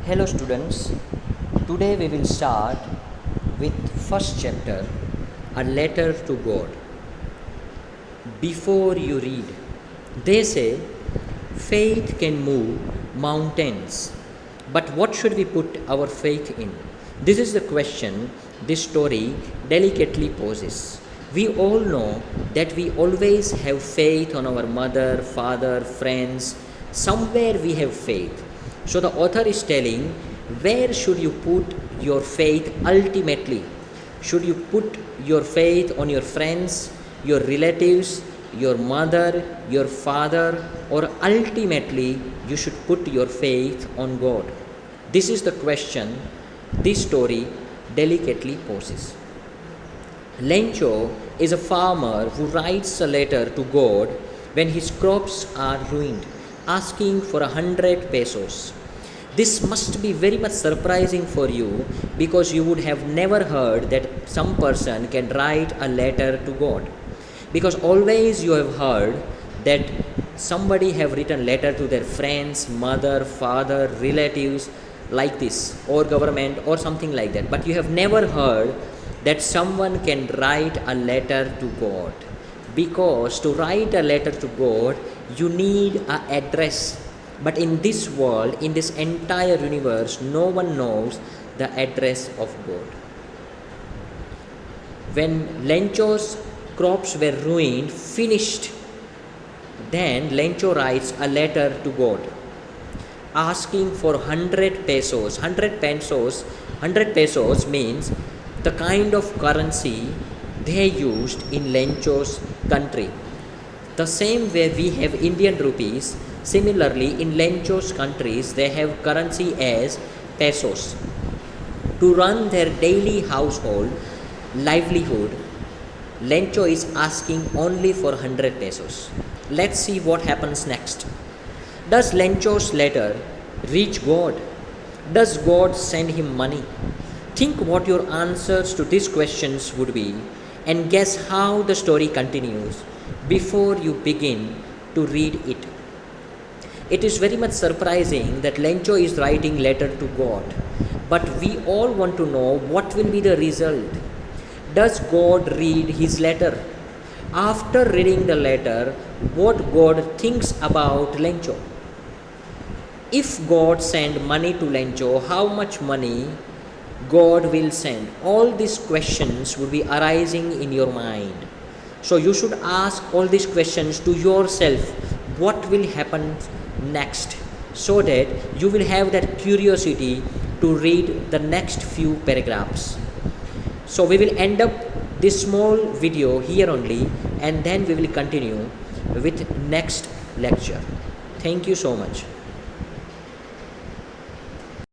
Hello students, today we will start with first chapter, a letter to God. Before you read, they say faith can move mountains, but what should we put our faith in? This is the question this story delicately poses. We all know that we always have faith on our mother, father, friends. Somewhere we have faith. So the author is telling, where should you put your faith ultimately? Should you put your faith on your friends, your relatives, your mother, your father, or ultimately you should put your faith on God? This is the question this story delicately poses. Lencho is a farmer who writes a letter to God when his crops are ruined, asking for 100 pesos. This must be very much surprising for you because you would have never heard that some person can write a letter to God. Because always you have heard that somebody have written letter to their friends, mother, father, relatives, like this, or government or something like that. But you have never heard that someone can write a letter to God. Because to write a letter to God, you need an address. But in this world, in this entire universe, no one knows the address of God. When Lencho's crops were ruined, finished, then Lencho writes a letter to God asking for 100 pesos. 100 pesos means the kind of currency they used in Lencho's country. The same way we have Indian rupees, similarly in Lencho's countries they have currency as pesos. To run their daily household livelihood, Lencho is asking only for 100 pesos. Let's see what happens next. Does Lencho's letter reach God? Does God send him money? Think what your answers to these questions would be and guess how the story continues before you begin to read it. It is very much surprising that Lencho is writing letter to God, but we all want to know what will be the result. Does God read his letter? After reading the letter, what God thinks about Lencho? If God send money to Lencho, how much money God will send? All these questions would be arising in your mind. So you should ask all these questions to yourself. What will happen next? So that you will have that curiosity to read the next few paragraphs. So we will end up this small video here only and then we will continue with next lecture. Thank you so much.